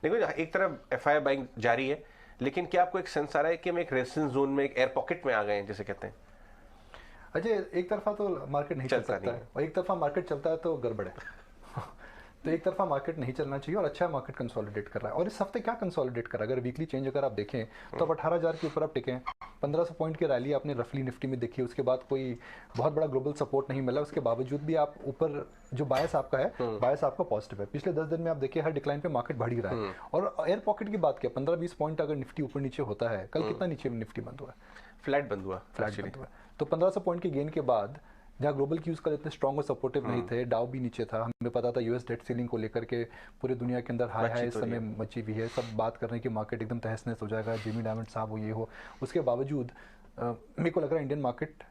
देखो एक तरफ एफआईआई बाइंग जारी है, लेकिन क्या आपको एक सेंस आ रहा है कि हम एक रेजिस्टेंस जोन में, एक एयर पॉकेट में आ गए हैं जिसे कहते हैं? अजय, एक तरफा तो मार्केट नहीं चल चलता सकता नहीं है और एक तरफा मार्केट चलता है तो गड़बड़ है। तो एक तरफा मार्केट नहीं चलना चाहिए और अच्छा मार्केट कंसोलिडेट कर रहा है। और इस हफ्ते क्या कंसोलिडेट कर रहा है, अगर वीकली चेंज अगर आप देखें तो आप 18,000 के ऊपर आप टिके हैं। 1500 पॉइंट की रैली आपने रफली निफ्टी में देखी, उसके बाद कोई बहुत बड़ा ग्लोबल सपोर्ट नहीं मिला, उसके बावजूद भी आप ऊपर, जो बायस आपका है, बायस आपका पॉजिटिव है। पिछले 10 दिन में आप देखिए हर डिक्लाइन पे मार्केट बढ़ ही रहा है। और एयर पॉकेट की बात किया, 15-20 पॉइंट अगर निफ्टी ऊपर नीचे होता है, कल कितना नीचे निफ्टी बंद हुआ है? फ्लैट बंद हुआ, फ्लैट बंद हुआ। तो 1500 पॉइंट के गेन के बाद जहाँ ग्लोबल क्यूज का इतने स्ट्रॉन्ग और सपोर्टिव नहीं थे, डाउ भी नीचे था, हमें पता था यूएस डेट सीलिंग को लेकर के पूरे दुनिया के अंदर हाई इस समय मची हुई है, सब बात कर रहे हैं कि मार्केट एकदम तहस नहस हो जाएगा, जेमी डायमंड साहब हो, ये हो। उसके बावजूद मेरे को लग रहा है इंडियन मार्केट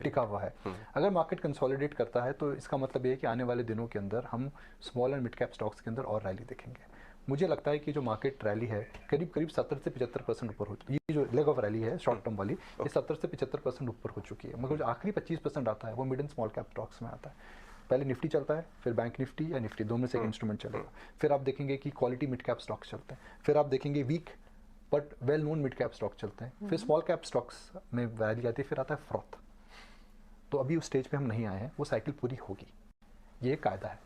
टिका हुआ है। अगर मार्केट कंसोलिडेट करता है तो इसका मतलब ये है कि आने वाले दिनों के अंदर हम small and mid cap stocks के अंदर और रैली देखेंगे। मुझे लगता है कि जो मार्केट रैली है करीब करीब 70 से 75% ऊपर हो, ये जो लेग ऑफ रैली है शॉर्ट टर्म वाली, ये 70 से 75% ऊपर हो चुकी है। मगर जो आखिरी 25% आता है वो mid and small cap stocks में आता है। पहले निफ्टी चलता है, फिर बैंक निफ्टी या निफ्टी, दो में से एक इंस्ट्रूमेंट चलेगा। फिर आप देखेंगे कि क्वालिटी मिड कैप स्टॉक्स चलते हैं, फिर आप देखेंगे weak but well known mid cap stock चलते हैं, फिर स्मॉल कैप स्टॉक्स में रैली आती है, फिर आता है फ्रॉथ। तो अभी उस स्टेज पे हम नहीं आए हैं, वो साइकिल पूरी होगी, ये कायदा है,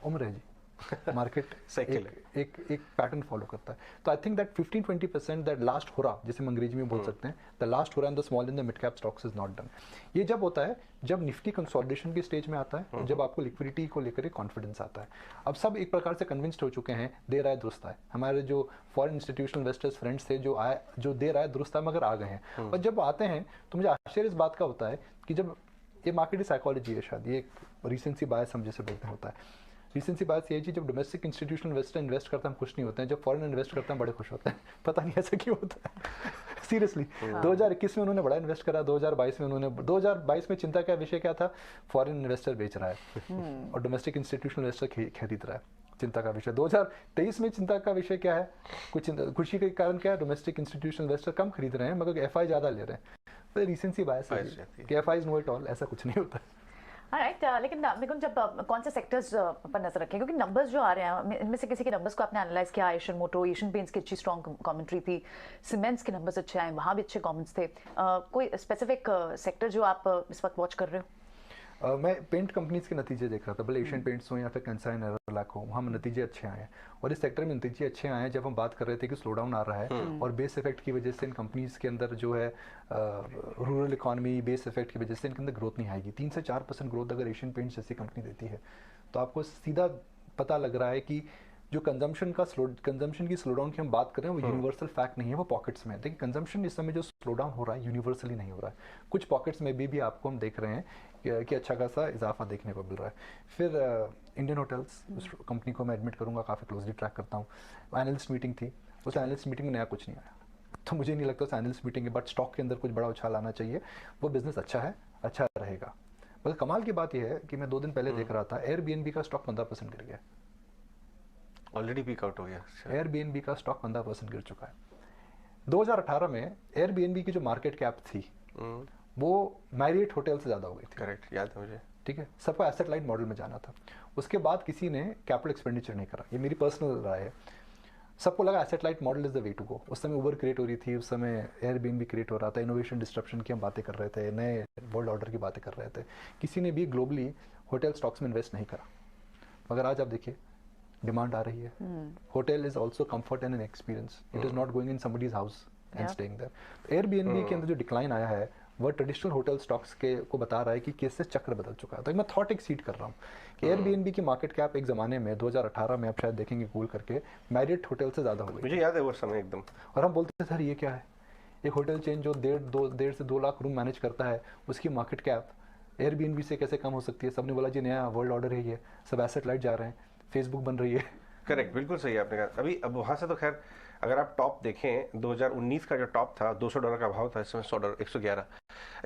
उम्र है जी। मार्केट एक पैटर्न फॉलो करता है। तो I think that 15-20% that last hurrah, जिसे हम अंग्रेजी में बोल सकते हैं, the last hurrah in the small in the mid cap stocks is not done. ये जब होता है जब निफ्टी कंसोलिडेशन की स्टेज में आता है, जब आपको लिक्विडिटी को लेकर कॉन्फिडेंस आता है। अब सब एक प्रकार से कन्विंस्ड हो चुके हैं, दे रहा है दुरुस्त है। हमारे जो फॉरेन इंस्टीट्यूशनल इन्वेस्टर्स फ्रेंड्स थे, जो दे रहा है दुरुस्त है मगर आ गए हैं। और जब आते हैं तो मुझे आश्चर्य इस बात का होता है कि जब ये मार्केट की साइकोलॉजी है, शायद ये एक रीसेंसी बायस हम जैसे बोलते हैं होता है। रीसेंसी बात ये है, जब डोमेस्टिक इंस्टीट्यूशनल इन्वेस्टर इन्वेस्ट करते हैं हम खुश नहीं होते हैं, जब फॉरेन इन्वेस्ट करते हैं बड़े खुश होते हैं। पता नहीं ऐसा क्यों होता है। सीरियसली 2021 में उन्होंने बड़ा इन्वेस्ट करा, 2022 में उन्होंने 2022 में चिंता का विषय क्या था, फॉरेन इन्वेस्टर बेच रहा है और डोमेस्टिक इंस्टीट्यूशनल इन्वेस्टर खरीद रहा है। चिंता का विषय 2023 में चिंता का विषय क्या है, कुछ खुशी के कारण क्या है, डोमेस्टिक इंस्टीट्यूशनल इन्वेस्टर कम खरीद रहे हैं मगर एफआई ज़्यादा ले रहे हैं। तो रीसेंसी बायस है कि एफआई नो इट ऑल, ऐसा कुछ नहीं होता है। राइट, लेकिन मेरे को जब कौन से सेक्टर्स पर नजर रखें, क्योंकि नंबर्स जो आ रहे हैं इनमें से किसी के नंबर्स को आपने एनालाइज किया? एशियन मोटो, एशियन पेंट्स की अच्छी स्ट्रॉन्ग कमेंट्री थी, सीमेंट्स के नंबर्स अच्छे आए, वहाँ भी अच्छे कमेंट्स थे। कोई स्पेसिफिक सेक्टर जो आप इस वक्त वॉच कर रहे हो? मैं पेंट कंपनीज के नतीजे देख रहा था, भले एशियन पेंट्स हो या फिर कंसाइन एरोलैक हो, वहाँ नतीजे अच्छे आए हैं। और इस सेक्टर में नतीजे अच्छे आए हैं जब हम बात कर रहे थे कि स्लो डाउन आ रहा है और बेस इफेक्ट की वजह से इन कंपनीज के अंदर जो है रूरल इकॉनमी, बेस इफेक्ट की वजह से इनके अंदर ग्रोथ नहीं आएगी। 3 से 4% ग्रोथ अगर एशियन पेंट्स जैसी कंपनी देती है तो आपको सीधा पता लग रहा है कि जो कंजम्पशन की स्लो डाउन की हम बात कर रहे हैं वो यूनिवर्सल फैक्ट नहीं है, वो पॉकेट्स में है। देखिए कंजम्पशन इस समय जो स्लो डाउन हो रहा है यूनिवर्सली नहीं हो रहा है, कुछ पॉकेट्स में भी आपको हम देख रहे हैं कि अच्छा खासा इजाफा देखने को मिल रहा है। फिर इंडियन होटल्स, उस कंपनी को मैं एडमिट करूँगा काफ़ी क्लोजली ट्रैक करता हूँ। एनालिस्ट मीटिंग थी, उस एनालिस्ट मीटिंग में नया कुछ नहीं आया, तो मुझे नहीं लगता उस एनालिस्ट मीटिंग के बाद स्टॉक के अंदर कुछ बड़ा उछाल आना चाहिए। वो बिजनेस अच्छा है, अच्छा रहेगा। बस कमाल की बात यह है कि मैं 2 दिन पहले देख रहा था एयरबीएनबी का स्टॉक 15% गिर गया, ऑलरेडी पीक आउट हो गया। एयरबीएनबी का स्टॉक 15% गिर चुका है। 2018 में एयरबीएनबी की जो मार्केट कैप थी वो मैरियट होटल से ज़्यादा हो गई थी। करेक्ट, याद है मुझे। ठीक है, सबको एसेट लाइट मॉडल में जाना था। उसके बाद किसी ने कैपिटल एक्सपेंडिचर नहीं करा, ये मेरी पर्सनल राय है। सबको लगा asset light model is the way to go. उस समय उबर क्रिएट हो रही थी, उस समय एयरबीएनबी क्रिएट हो रहा था, इनोवेशन डिस्ट्रप्शन की हम बातें कर रहे थे, नए वर्ल्ड ऑर्डर की बातें कर रहे थे। किसी ने भी ग्लोबली होटल स्टॉक्स में इन्वेस्ट नहीं करा। मगर आज आप देखिए डिमांड आ रही है। Hotel is also comfort and an experience, it is not going in somebody's house and staying there. Airbnb के अंदर जो डिक्लाइन आया है वह ट्रेडिशनल होटल स्टॉक्स के को बता रहा है कि कैसे चक्र बदल चुका है। तो मैं थॉट एक्सीड कर रहा हूँ कि एयरबीएनबी की मार्केट कैप एक ज़माने में 2018 में आप शायद देखेंगे गूगल करके मैरियट होटल से ज़्यादा हो गई। मुझे याद है वो समय एकदम। और हम बोलते थे सर ये क्या है, एक होटल चेन जो 1.5 से 2 लाख रूम मैनेज करता है उसकी मार्केट कैप एयरबीएनबी से कैसे कम हो सकती है। सबने बोला जी नया वर्ल्ड ऑर्डर है ये, सब एसेट लाइट जा रहे हैं, फेसबुक बन रही है। करेक्ट, बिल्कुल सही आपने कहा। अभी अब वहाँ से तो खैर अगर आप टॉप देखें 2019 का जो टॉप था $200 का भाव था, इस समय $100 111।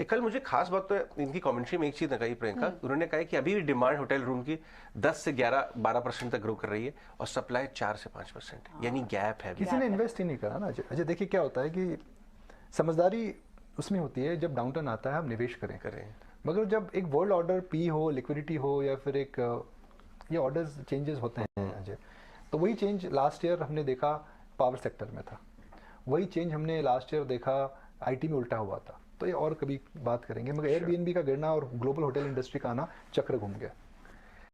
कल मुझे खास बात तो इनकी कमेंट्री में एक चीज़ कही प्रियंका, उन्होंने कहा कि अभी भी डिमांड होटल रूम की 10 से 11-12% तक ग्रो कर रही है और सप्लाई 4 से 5%, यानी गैप है। किसी ने इन्वेस्ट ही नहीं करा ना अजय। देखिए क्या होता है कि समझदारी उसमें होती है जब डाउनटर्न आता है हम निवेश करें। मगर जब एक वर्ल्ड ऑर्डर पी हो, लिक्विडिटी हो या फिर एक ये ऑर्डर्स चेंजेस होते हैं अजय, तो वही चेंज लास्ट ईयर हमने देखा पावर सेक्टर में था, वही चेंज हमने लास्ट ईयर देखा आईटी में उल्टा हुआ था। तो ये और कभी बात करेंगे, मगर एयरबीएनबी का गिरना और ग्लोबल होटल इंडस्ट्री का आना चक्र घूम गया।